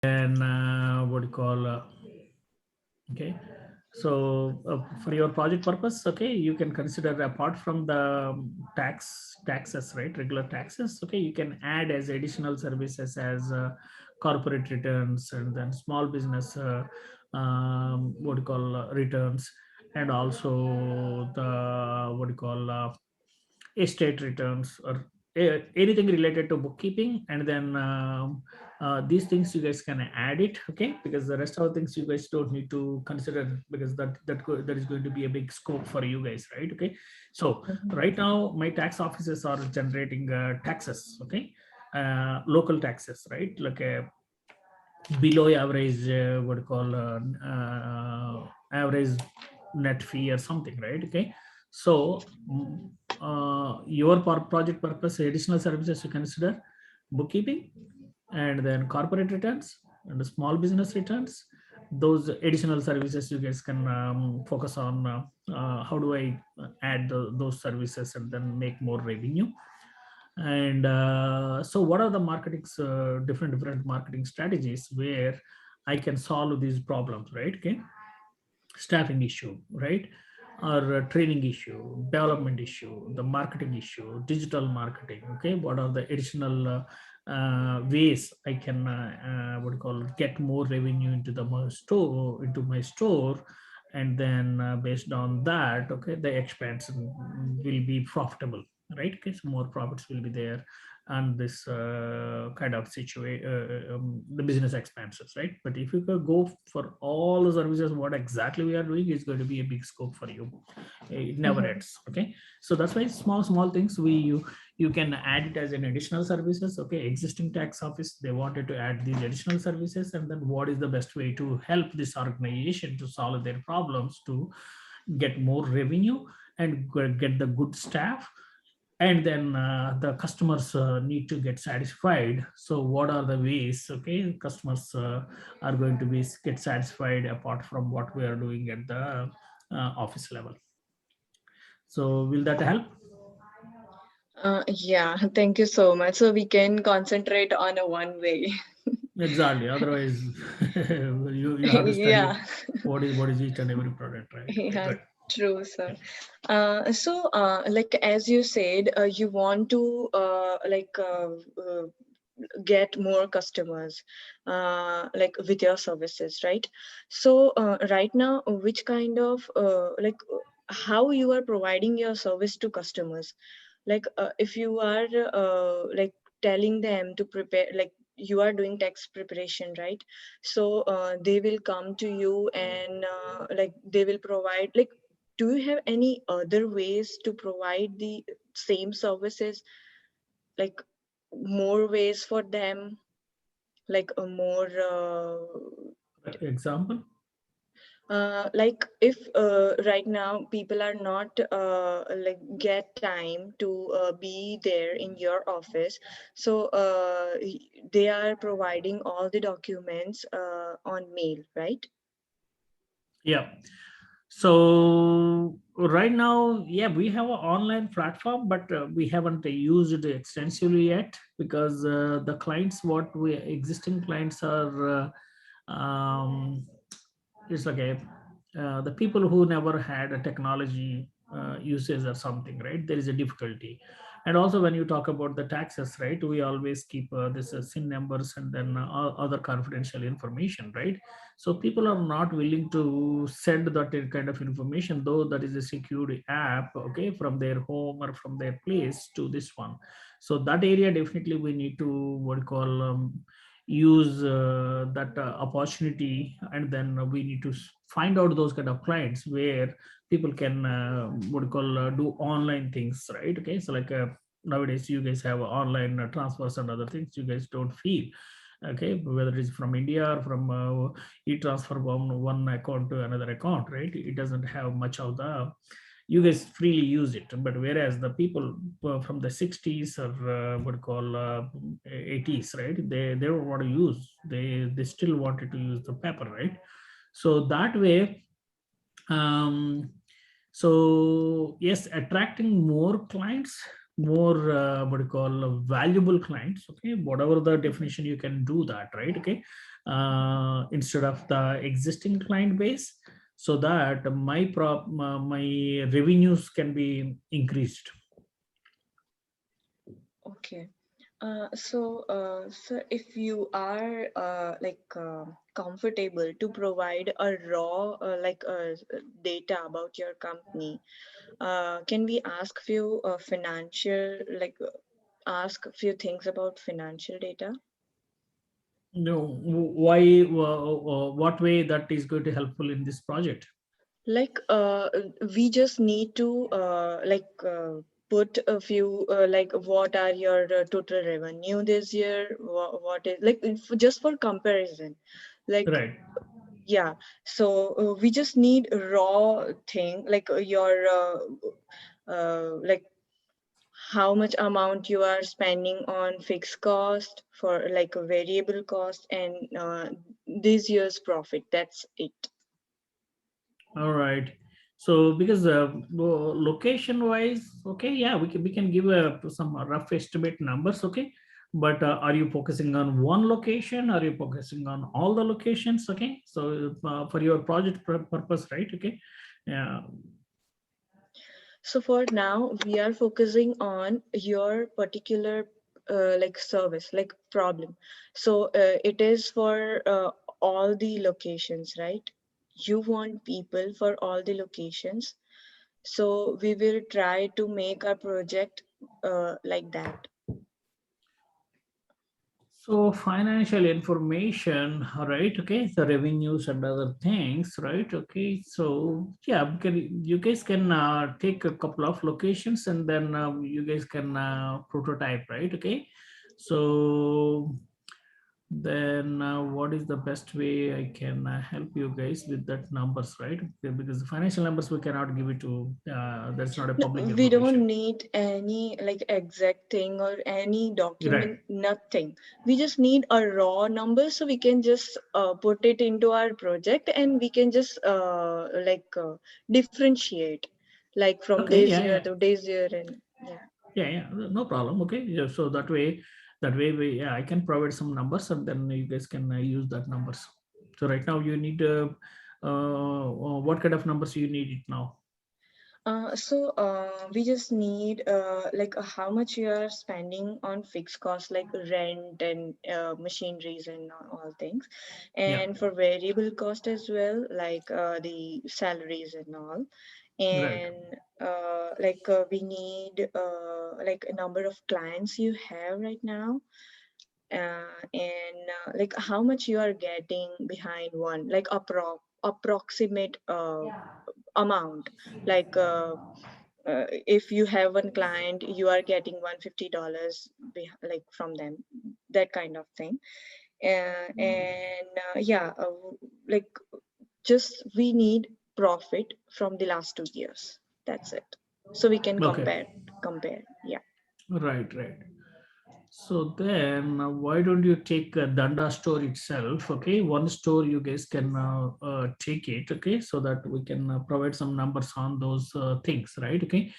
then what do you call okay. So for your project purpose, okay, you can consider apart from the taxes, right, regular taxes, okay, you can add as additional services as corporate returns, and then small business what do you call returns, and also the what do you call estate returns, or anything related to bookkeeping. And then these things you guys can add it, okay, because the rest of the things you guys don't need to consider, because that is going to be a big scope for you guys, right? Okay, so Mhm. right now my tax offices are generating taxes, okay, local taxes, right, like a below average what do you call average net fee or something, right? Okay, so your project purpose additional services you consider bookkeeping, and then corporate returns and the small business returns. Those additional services you guys can focus on how do I add those services and then make more revenue. And so what are the different marketing strategies where I can solve these problems, right? Okay, staffing issue, right, or training issue, development issue, the marketing issue, digital marketing, okay, what are the additional ways I can what do you call get more revenue into into my store. And then based on that, okay, the expansion will be profitable, right? Okay, so more profits will be there, and this kind of situation, the business expenses, right? But if you could go for all the services what exactly we are doing, is going to be a big scope for you. It never Mhm. ends, okay. So that's why small things you can add it as an additional services, okay. Existing tax office, they wanted to add these additional services, and then what is the best way to help this organization to solve their problems, to get more revenue and get the good staff. And then the customers need to get satisfied. So what are the ways, okay, customers are going to be get satisfied apart from what we are doing at the office level. So will that help? Yeah, thank you so much. So we can concentrate on a one way. Exactly, otherwise you have to study Yeah. what is each and every product, right? Okay, Yeah, good. true, sir. Like as you said, you want to get more customers, like with your services, right? So, right now, which kind of how you are providing your service to customers? Like, if you are like telling them to prepare, like you are doing tax preparation, right? So they will come to you and like they will provide, like, do you have any other ways to provide the same services, like more ways for them, like a more Example. like if right now people are not like get time to be there in your office, so they are providing all the documents on mail, right? Yeah. So right now, yeah, we have an online platform, but we haven't used it extensively yet, because the clients, what we existing clients are, it's like the people who never had a technology usage or something, right? There is a difficulty. And also when you talk about the taxes, right, we always keep this sin numbers and then other confidential information, right? So people are not willing to send that kind of information, though that is a security app, okay, from their home or from their place to this one. So that area definitely we need to what you call use that opportunity. And then we need to find out those kind of clients where people can what you call do online things, right? Okay, so like nowadays you guys have online transfers and other things you guys don't feel, okay, whether it's from India or from e-transfer from one account to another account, right? It doesn't have much of the, you guys freely use it. But whereas the people from the 60s or what you call 80s, right, they don't want to use, they still wanted to use the paper, right? So that way, um, so yes, attracting more clients, more what do you call valuable clients, okay, whatever the definition you can do that, right? Okay, instead of the existing client base, so that my revenues can be increased. Okay. So if you are comfortable to provide a raw data about your company, can we ask few ask few things about financial data? No, why? What way that is going to helpful in this project? We just need to put a few what are your total revenue this year? What is just for comparison, like. Right. Yeah, so we just need a raw thing your how much amount you are spending on fixed cost for like a variable cost and this year's profit. That's it. All right. So because location wise, okay, yeah, we can give some rough estimate numbers, okay. But are you focusing on one location? Are you focusing on all the locations? Okay. So for your project purpose, right? Okay. Yeah. So for now, we are focusing on your particular service, like problem. So it is for all the locations, right? You want people for all the locations. So we will try to make our project like that. So financial information, all right, okay, the revenues and other things, right, okay. So yeah, you guys can take a couple of locations and then you guys can prototype, right, okay. So then what is the best way I can help you guys with that numbers, right? Because the financial numbers we cannot give it to, that's not a No, public we information. don't need any like exact thing or any Right. document, nothing. We just need a raw number so we can just put it into our project and we can just differentiate like from Okay, this yeah, year yeah. to this year and yeah. Yeah, no problem. Okay, yeah, so that way we, yeah, I can provide some numbers and then you guys can use that numbers. So right now you need what kind of numbers you need it now? We just need how much you are spending on fixed costs like rent and machineries and all things, Yeah, and for variable cost as well, like the salaries and all. right. And we need like a number of clients you have right now, and like how much you are getting behind one, like approximate amount, like if you have one client you are getting $150 like from them, that kind of thing. And yeah, like just we need profit from the last 2 years, that's it, so we can Okay, compare. Yeah. right. So then, why don't you take Danda store itself? Okay, one store you guys can take it. Okay, so that we can provide some numbers on those things, right? Okay,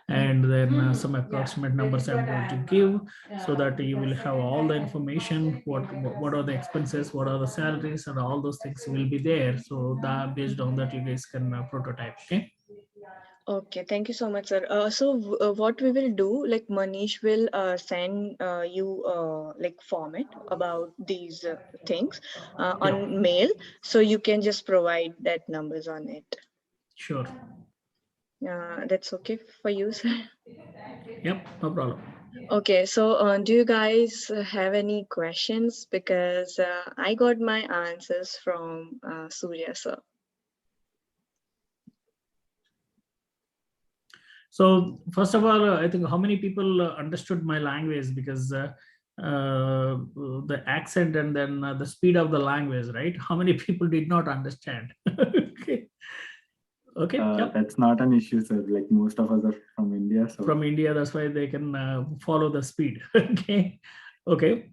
and then some approximate numbers I'm going to give, so that you will have all the information. What are the expenses? What are the salaries? And all those things will be there. So that based on that, you guys can prototype. Okay. Okay, thank you so much, sir. What we will do, like Manish will send you like format about these things Yep. on mail, so you can just provide that numbers on it. Sure. That's okay for you, sir. Yep. No problem. Okay, so do you guys have any questions? Because I got my answers from Surya, sir. So first of all, I think how many people understood my language, because the accent and then the speed of the language, right? How many people did not understand? Okay. Okay. Yep. That's not an issue, sir. Like most of us are from India, so From India, that's why they can follow the speed. Okay. Okay.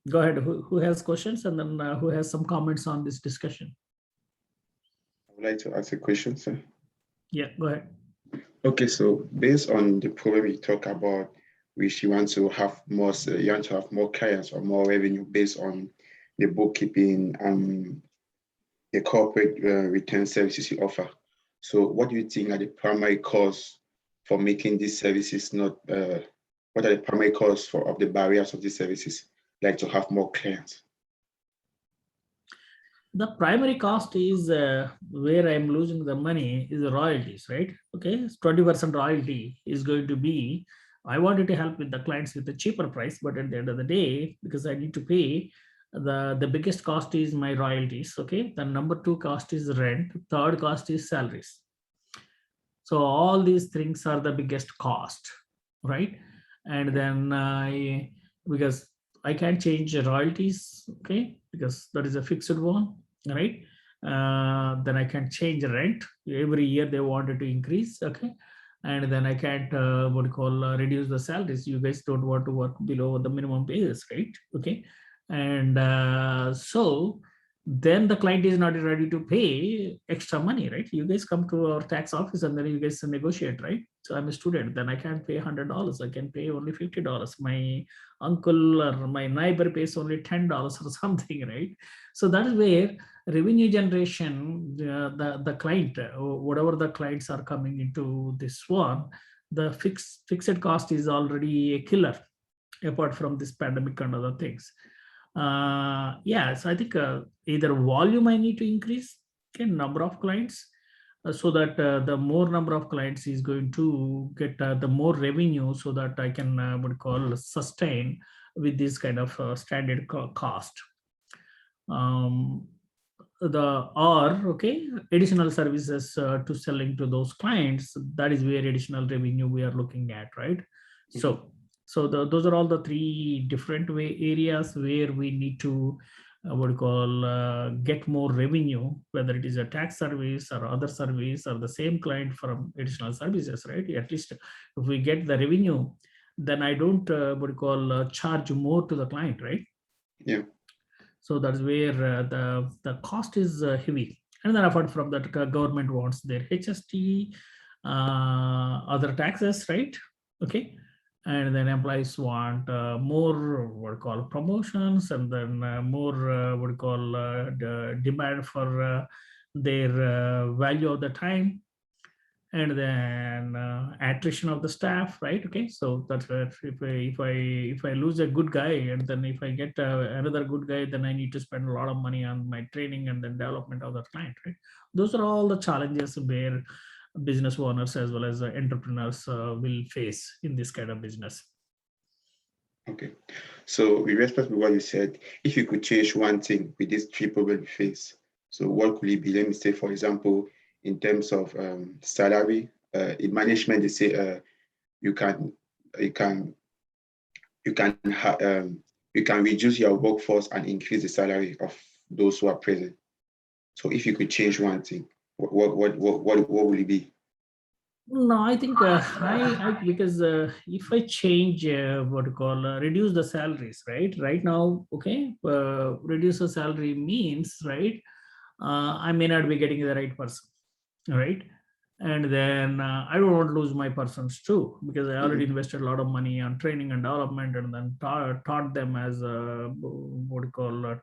Go ahead. Who has questions, and then who has some comments on this discussion? I would like to ask a question, sir. Yeah, go ahead. Okay, so based on the problem we talk about, which you want to have more, you want to have more clients or more revenue based on the bookkeeping, the corporate return services you offer. So what do you think are the primary cause for making these services not, what are the primary cause of the barriers of these services, like to have more clients? The primary cost is where I'm losing the money is the royalties, right? Okay, 20% royalty is going to be, I wanted to help with the clients with a cheaper price, but at the end of the day, because I need to pay, the biggest cost is my royalties. Okay, the number 2 cost is rent, third cost is salaries. So all these things are the biggest cost, right? And then because I can't change the royalties, okay, because that is a fixed one, right? Then I can change the rent. Every year they wanted to increase, okay? And then I can't, reduce the salaries. You guys don't want to work below the minimum wages, right? Okay. And so then the client is not ready to pay extra money, right? You guys come to our tax office and then you guys negotiate, right? So I'm a student, then I can't pay $100. I can pay only $50. My uncle or my neighbor pays only $10 or something, right? So that is where revenue generation, the client, whatever the clients are coming into this one, the fixed cost is already a killer, apart from this pandemic and other things. Yeah, so I think either volume I need to increase, okay, number of clients, so that the more number of clients is going to get the more revenue, so that I can sustain with this kind of standard cost. Okay, additional services to selling to those clients, that is where additional revenue we are looking at, right? So those are all the 3 different areas where we need to get more revenue, whether it is a tax service or other service or the same client from additional services, right? At least if we get the revenue, then I don't charge more to the client, right? Yeah. So that's where the cost is heavy. And then apart from that, government wants their HST, other taxes, right? Okay. And then employees want more promotions, and then more the demand for their value of the time, and then attrition of the staff, right? Okay, so that's where if I lose a good guy, and then if I get another good guy, then I need to spend a lot of money on my training and then development of the client, right? Those are all the challenges where business owners as well as entrepreneurs will face in this kind of business. Okay, so with respect to what you said, if you could change one thing with this 3 problems we face, so what could it be? Let me say, for example, in terms of salary, in management, they say you can reduce your workforce and increase the salary of those who are present. So if you could change one thing, what would it be? No, I think because if I change reduce the salaries, right? Right now, okay, reduce the salary means, right, I may not be getting the right person, right? And then I don't want to lose my persons too, because I already invested a lot of money on training and development, and then taught them as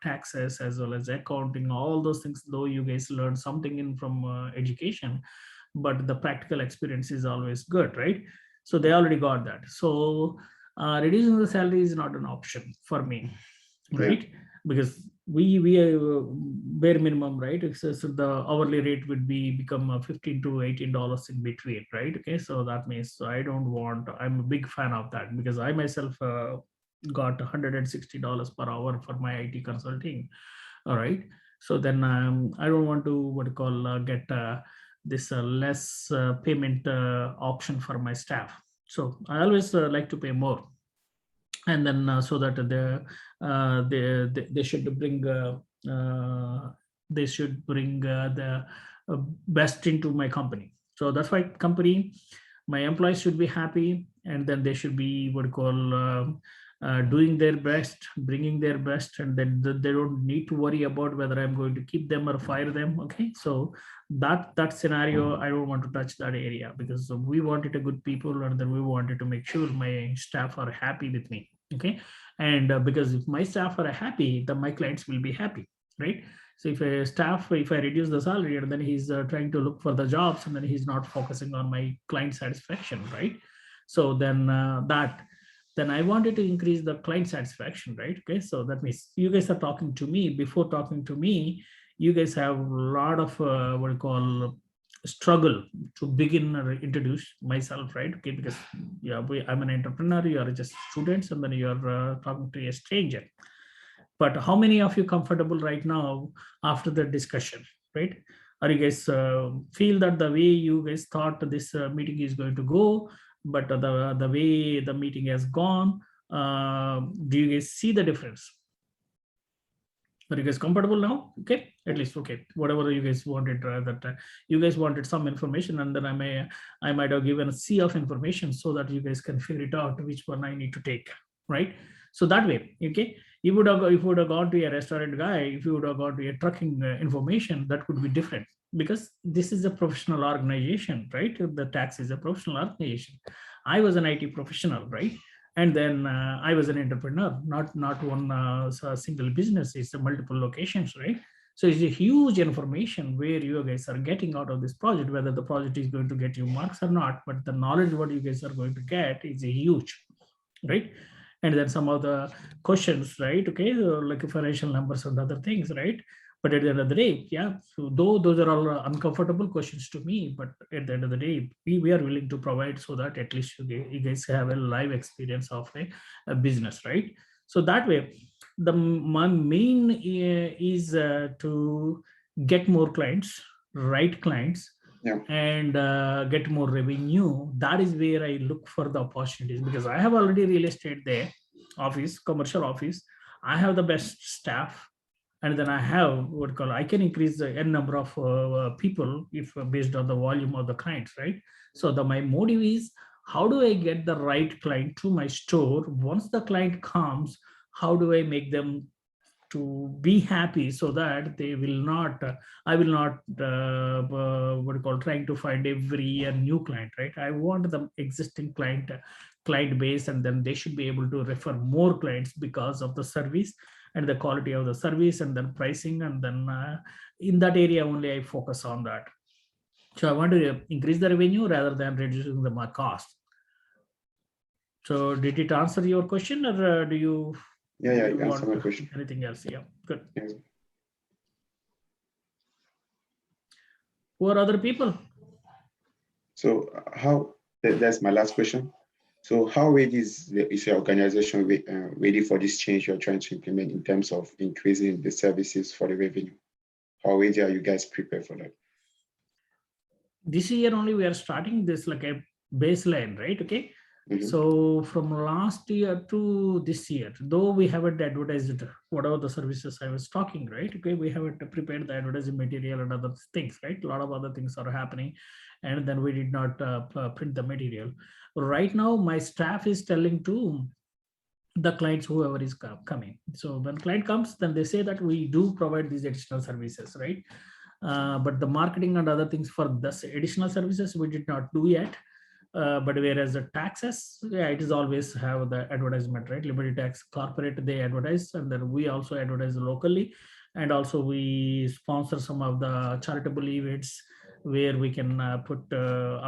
taxes as well as accounting, all those things. Though you guys learn something in from education, but the practical experience is always good, right? So they already got that. So reducing the salary is not an option for me, right? Because we bare minimum, right? So the hourly rate would become $15 to $18 in between, right? Okay, so that means I don't want. I'm a big fan of that, because I myself got $160 per hour for my IT consulting. All right, so then I don't want to get this less payment option for my staff. So I always like to pay more, and then so that they should bring the best into my company. So that's why my employees should be happy, and then they should be doing their best, bringing their best, and then they don't need to worry about whether I'm going to keep them or fire them. Okay, so that scenario, I don't want to touch that area, because we wanted a good people, and then we wanted to make sure my staff are happy with me. Okay, And because if my staff are happy, then my clients will be happy, right? So if I reduce the salary and then he's trying to look for the jobs and then he's not focusing on my client satisfaction, right? So then then I wanted to increase the client satisfaction, right? Okay, so that means you guys are talking to me. Before talking to me, you guys have a lot of what you call struggle to begin or introduce myself, right? Okay, because yeah, I'm an entrepreneur, you are just students, and then you are talking to a stranger. But how many of you comfortable right now after the discussion, right? Are you guys feel that the way you guys thought this meeting is going to go, but the way the meeting has gone, do you guys see the difference? Are you guys comfortable now? Okay, at least okay. Whatever you guys wanted, that you guys wanted some information, and then I might have given a sea of information so that you guys can figure it out which one I need to take, right? So that way, okay. If you would have gone to a restaurant guy, if you would have gone to a trucking information, that could be different, because this is a professional organization, right? The tax is a professional organization. I was an IT professional, right? And then I was an entrepreneur, not one single business. It's a multiple locations, right? So it's a huge information where you guys are getting out of this project, whether the project is going to get you marks or not, but the knowledge what you guys are going to get is a huge, right? And then some of the questions, right? Okay, like financial numbers and other things, right? But at the end of the day, yeah, so though those are all uncomfortable questions to me, but at the end of the day, we are willing to provide so that at least you guys have a live experience of a business, right? So that way, my main is to get more clients, right clients, Yeah. and get more revenue. That is where I look for the opportunities, because I have already real estate there, office, commercial office. I have the best staff, and then I have what call I can increase the n number of people if based on the volume of the clients, right? So my motive is, how do I get the right client to my store? Once the client comes, how do I make them to be happy so that they will not I will not what you call trying to find every year new client, right? I want the existing client base, and then they should be able to refer more clients because of the service and the quality of the service, and then pricing, and then in that area only I focus on that. So I want to increase the revenue rather than reducing my cost. So did it answer your question, or do you Yeah, you you answered my want question. anything else? Yeah, good. Yes. Who are other people? So that's my last question. So how ready is your organization ready for this change you're trying to implement in terms of increasing the services for the revenue? How ready are you guys prepared for that? This year only we are starting this like a baseline, right? Okay. Mhm. So from last year to this year, though we haven't advertised whatever the services I was talking, right? Okay, we haven't prepared the advertising material and other things, right? A lot of other things are happening, and then we did not print the material. Right now, my staff is telling to the clients, whoever is coming. So when client comes, then they say that we do provide these additional services, right? But the marketing and other things for this additional services we did not do yet. But whereas the taxes, yeah, it is always have the advertisement, right? Liberty Tax Corporate, they advertise, and then we also advertise locally, and also we sponsor some of the charitable events where we can put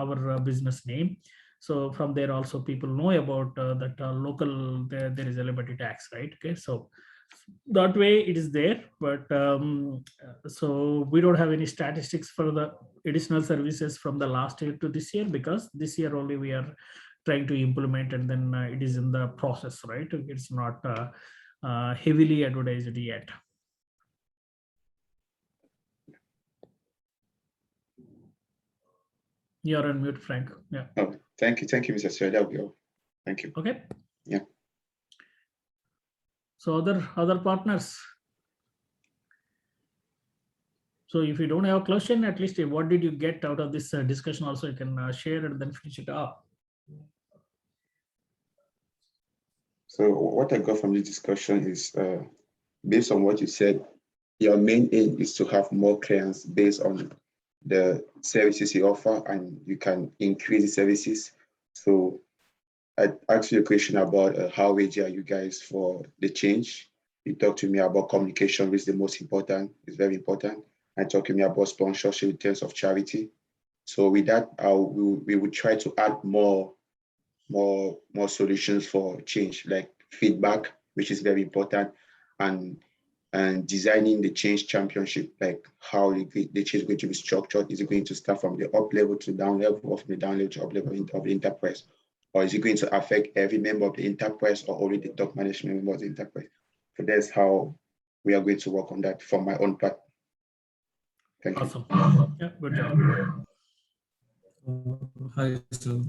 our business name. So from there also people know about that local there is a Liberty Tax, right? Okay, so that way it is there, but so we don't have any statistics for the additional services from the last year to this year, because this year only we are trying to implement, and then it is in the process, right? It's not heavily advertised yet. You're on mute, Frank. Yeah. Oh, thank you, Mr. Sir. That'll be all. Thank you. Okay. Yeah. So other partners. So if you don't have a question, at least what did you get out of this discussion? Also, you can share and then finish it up. So what I got from this discussion is, based on what you said, your main aim is to have more clients based on the services you offer, and you can increase the services. So I asked you a question about how ready are you guys for the change. You talked to me about communication, which is the most important, it's very important. And talked to me about sponsorship in terms of charity. So with that, we would try to add more solutions for change, like feedback, which is very important, and designing the change championship, like how the change is going to be structured. Is it going to start from the up level to down level, or from the down level to up level of the enterprise? Or is it going to affect every member of the enterprise or only the top management members of the enterprise? So that's how we are going to work on that for my own part. Thank you. Awesome. Yeah, good job. Hi, sir.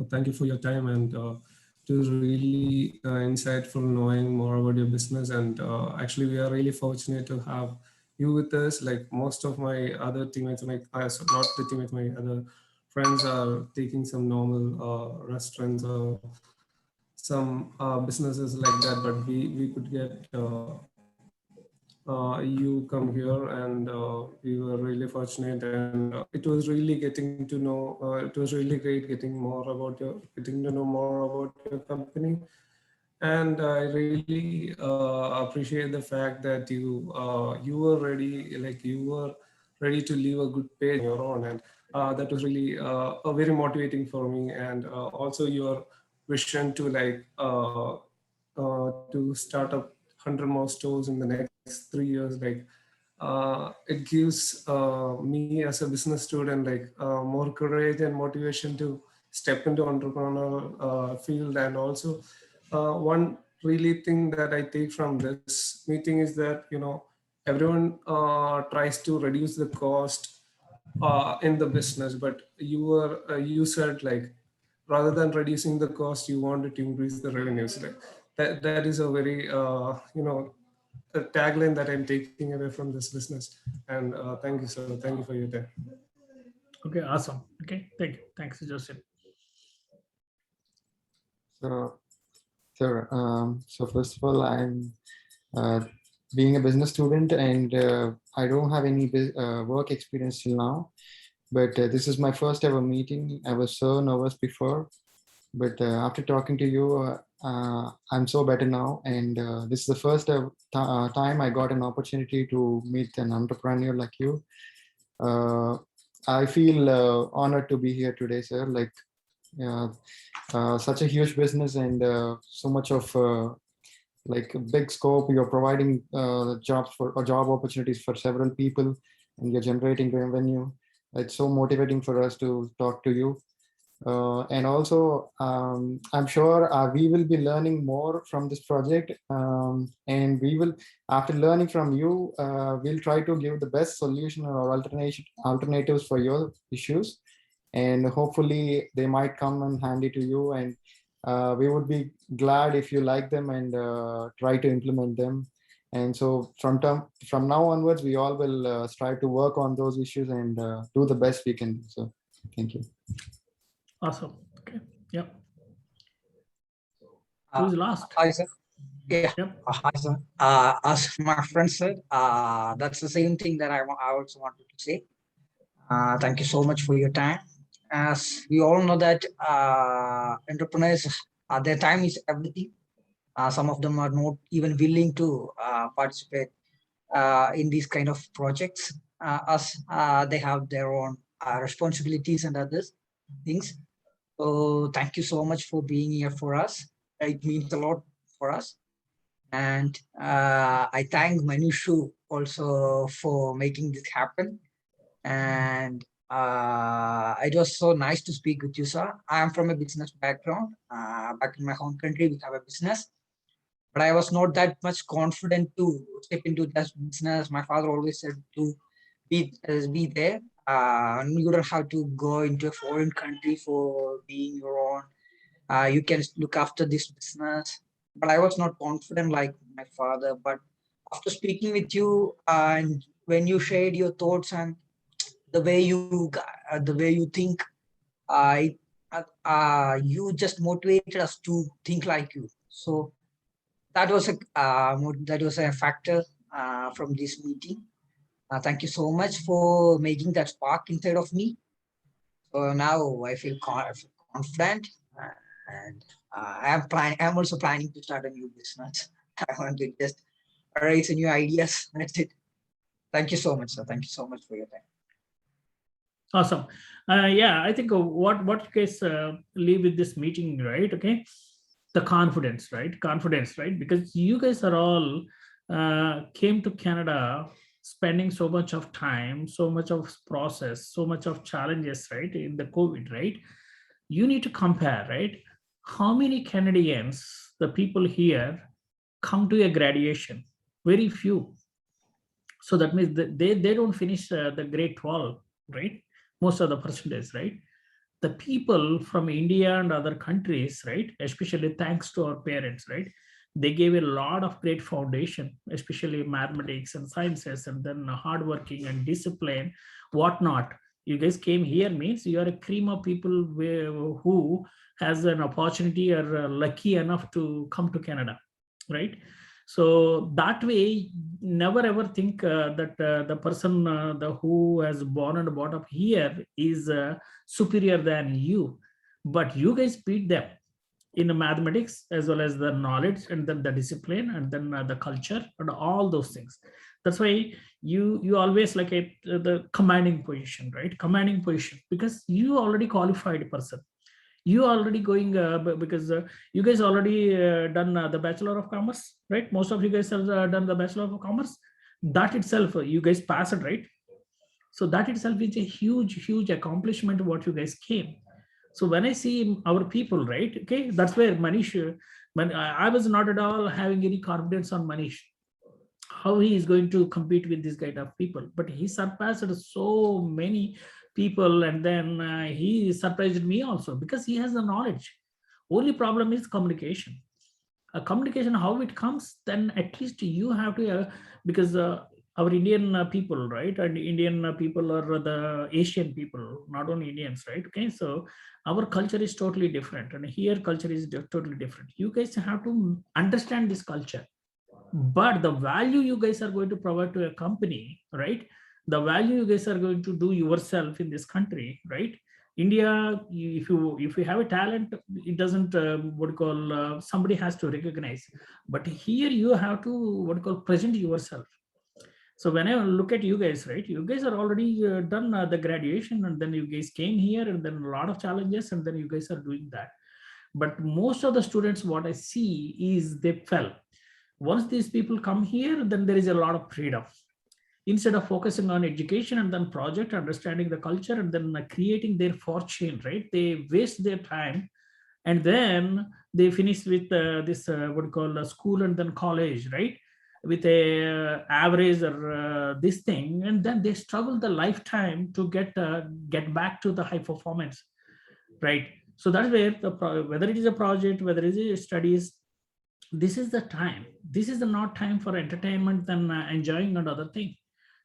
Thank you for your time, and it was really insightful knowing more about your business. And actually, we are really fortunate to have you with us. Like most of my other teammates, not the teammates, my other friends are taking some normal restaurants or some businesses like that. But we could get you come here, and we were really fortunate, and it was really getting to know. It was really great getting to know more about your company, and I really appreciate the fact that you were ready to leave a good page on your own, and that was really very motivating for me, and also your vision to to start up 100 more stores in the next 3 years. It gives me as a business student more courage and motivation to step into entrepreneurial field. And also one really thing that I take from this meeting is that everyone tries to reduce the cost in the business, but you said rather than reducing the cost, you wanted to increase the revenues. That is a very a tagline that I'm taking away from this business. And thank you, sir. Thank you for your time. Okay, awesome. Okay, thank you. Thanks, Joseph. So first of all, I'm being a business student, and I don't have any work experience till now. But this is my first ever meeting. I was so nervous before, but after talking to you, I'm so better now. And this is the first time I got an opportunity to meet an entrepreneur like you. I feel honored to be here today, sir. Such a huge business, and so much of big scope. You're providing job opportunities for several people, and you're generating revenue. It's so motivating for us to talk to you. And also, I'm sure we will be learning more from this project, and we will, after learning from you, we'll try to give the best solution or alternatives for your issues, and hopefully they might come in handy to you, and we would be glad if you like them and try to implement them. And so from now onwards, we all will strive to work on those issues and do the best we can do. So thank you. Awesome. Okay. Yep. Who's last? Hi, sir. Yeah. Yep. Hi, sir. As my friend said, that's the same thing that I also wanted to say. Thank you so much for your time. As we all know that entrepreneurs, their time is everything. Some of them are not even willing to participate in these kind of projects, as they have their own responsibilities and others things. So thank you so much for being here for us. It means a lot for us. And I thank Manushu also for making this happen. And it was so nice to speak with you, sir. I am from a business background. Back in my home country, we have a business. But I was not that much confident to step into that business. My father always said to be there. You don't have to go into a foreign country for being your own. You can look after this business. But I was not confident like my father. But after speaking with you, and when you shared your thoughts and the way you think, you just motivated us to think like you. So that was a factor from this meeting. Thank you so much for making that spark inside of me. So now I feel confident. And I'm also planning to start a new business. I want to just raise new ideas. That's it. Thank you so much, sir. Thank you so much for your time. Awesome. Yeah, I think what you guys leave with this meeting, right? Okay, the confidence, right? Confidence, right? Because you guys are all came to Canada, spending so much of time, so much of process, so much of challenges, right? In the COVID, right? You need to compare, right? How many Canadians, the people here, come to a graduation? Very few. So that means that they don't finish the grade 12, right? Most of the percentage, right? The people from India and other countries, right? Especially thanks to our parents, right? They gave a lot of great foundation, especially mathematics and sciences, and then hardworking and discipline, whatnot. You guys came here means you are a cream of people who has an opportunity or lucky enough to come to Canada, right? So that way, never ever think that the person who has born and brought up here is superior than you, but you guys beat them in the mathematics as well as the knowledge and then the discipline and then the culture and all those things. That's why you always like the commanding position, right? Commanding position, because you already qualified person. You already going because you guys already done the Bachelor of Commerce, right? Most of you guys have done the Bachelor of Commerce. That itself, you guys passed, right? So that itself is a huge accomplishment what you guys came. So when I see our people, right? Okay, that's where Manish, when I was not at all having any confidence on Manish, how he is going to compete with this kind of people, but he surpassed so many people, and then he surprised me also because he has the knowledge. Only problem is communication. Communication, how it comes, then at least you have to because our Indian people, right? And Indian people are the Asian people, not only Indians, right? Okay, so our culture is totally different, and here culture is totally different. You guys have to understand this culture, but the value you guys are going to provide to a company, right? The value you guys are going to do yourself in this country, right? India, if you have a talent, it doesn't what you call somebody has to recognize, but here you have to what you call present yourself. So when I look at you guys, right, you guys are already done the graduation, and then you guys came here, and then a lot of challenges, and then you guys are doing that. But most of the students, what I see is they fell. Once these people come here, then there is a lot of freedom. Instead of focusing on education and then project, understanding the culture, and then creating their fortune, right? They waste their time, and then they finish with this what you call school and then college, right? With a average or this thing, and then they struggle the lifetime to get back to the high performance, right? So that's where whether it is a project, whether it is studies, this is the time. This is the not time for entertainment and enjoying another thing.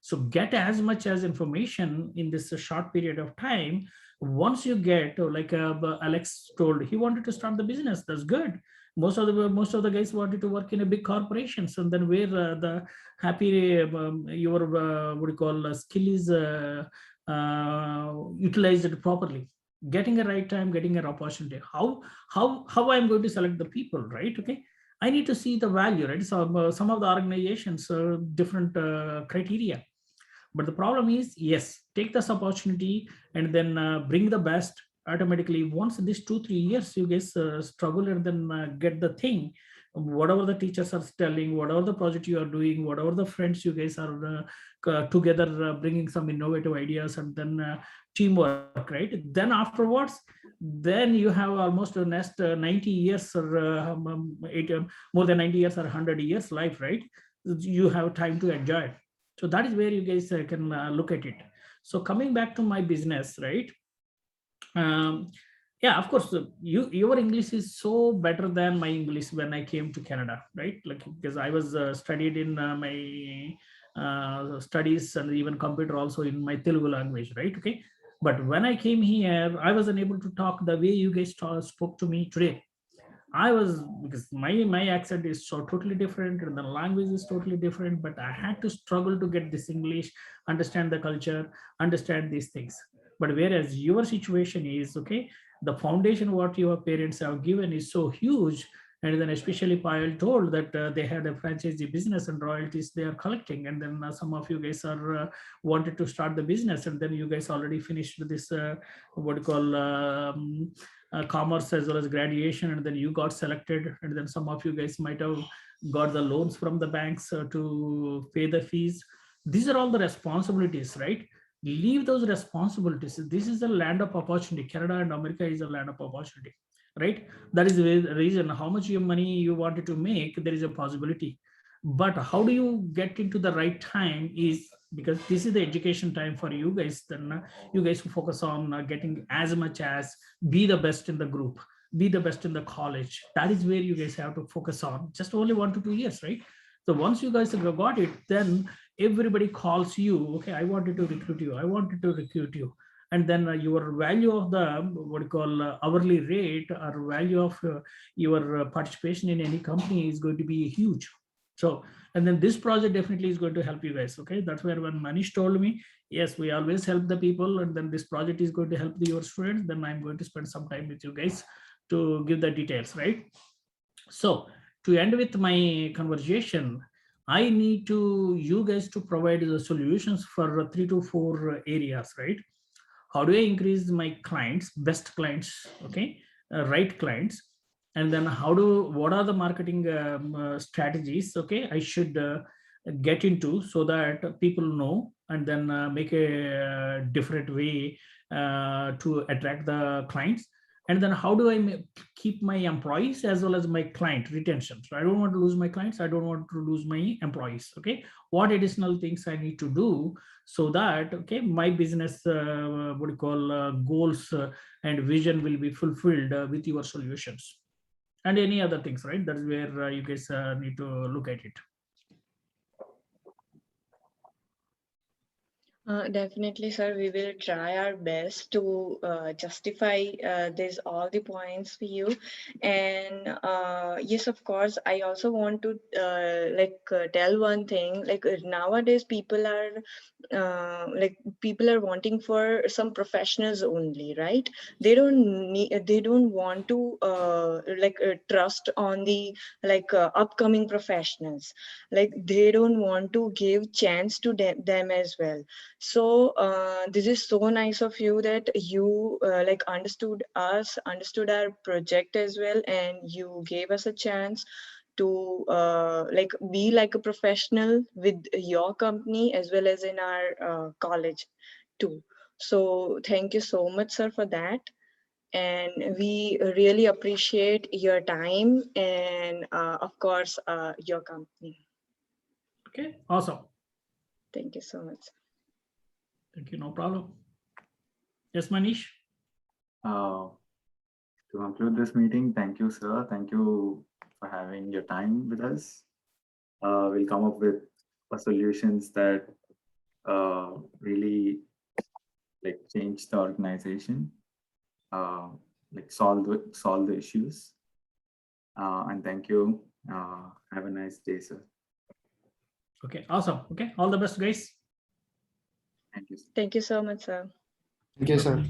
So get as much as information in this short period of time. Once you get like Alex told, he wanted to start the business. That's good. Most of the guys wanted to work in a big corporations, and then where the happy your what do you call skill is utilized properly, getting a right time, getting an opportunity. How I'm going to select the people, right? Okay, I need to see the value, right? So some of the organizations different criteria, but the problem is, yes, take this opportunity and then bring the best. Automatically, once these 2-3 years you guys struggle and then get the thing, whatever the teachers are telling, whatever the project you are doing, whatever the friends you guys are together bringing some innovative ideas, and then teamwork, right? Then afterwards, then you have almost the next 90 years or more than 90 years or 100 years life, right? You have time to enjoy it. So that is where you guys can look at it. So coming back to my business, right? Yeah, of course, your English is so better than my English when I came to Canada, right? Like, because I was studied in my studies and even computer also in my Telugu language, right? Okay, but when I came here, I wasn't able to talk the way you guys spoke to me today. I was, because my accent is so totally different and the language is totally different, but I had to struggle to get this English, understand the culture, understand these things. But whereas your situation is okay, the foundation what your parents have given is so huge. And then especially Payal told that they had a franchisee business and royalties they are collecting. And then some of you guys are wanted to start the business, and then you guys already finished this what you call commerce as well as graduation, and then you got selected. And then some of you guys might have got the loans from the banks to pay the fees. These are all the responsibilities, right? Leave those responsibilities. This is a land of opportunity. Canada and America is a land of opportunity, right? That is the reason how much your money you wanted to make, there is a possibility. But how do you get into the right time is because this is the education time for you guys. Then you guys focus on getting as much as be the best in the group, be the best in the college. That is where you guys have to focus on. Just only 1 to 2 years, right? So once you guys have got it, then everybody calls you. Okay, I wanted to recruit you. I wanted to recruit you. And then your value of the what you call hourly rate or value of your participation in any company is going to be huge. So, and then this project definitely is going to help you guys. Okay, that's where when Manish told me, yes, we always help the people, and then this project is going to help your students, then I'm going to spend some time with you guys to give the details, right? So to end with my conversation, I need you guys to provide the solutions for 3 to 4 areas, right? How do I increase my clients, best clients, okay, right clients? And then what are the marketing strategies, okay, I should get into so that people know, and then make a different way to attract the clients. And then how do I keep my employees as well as my client retention? So I don't want to lose my clients. I don't want to lose my employees. Okay. What additional things I need to do so that, okay, my business, what you call goals and vision will be fulfilled with your solutions and any other things, right? That's where you guys need to look at it. Definitely, sir. We will try our best to justify all the points for you. And yes, of course, I also want to tell one thing. Like nowadays, people are wanting for some professionals only, right? They don't want to trust on the upcoming professionals. Like they don't want to give chance to them as well. So this is so nice of you that you understood our project as well, and you gave us a chance to be like a professional with your company as well as in our college too. So thank you so much, sir, for that. And we really appreciate your time and of course your company. Okay, awesome. Thank you so much. Thank you, no problem. Yes, Manish. To conclude this meeting, thank you, sir. Thank you for having your time with us. We'll come up with solutions that really change the organization, solve the issues. And thank you. Have a nice day, sir. Okay, awesome. Okay, all the best, guys. Thank you. Thank you so much, sir. Thank you, sir.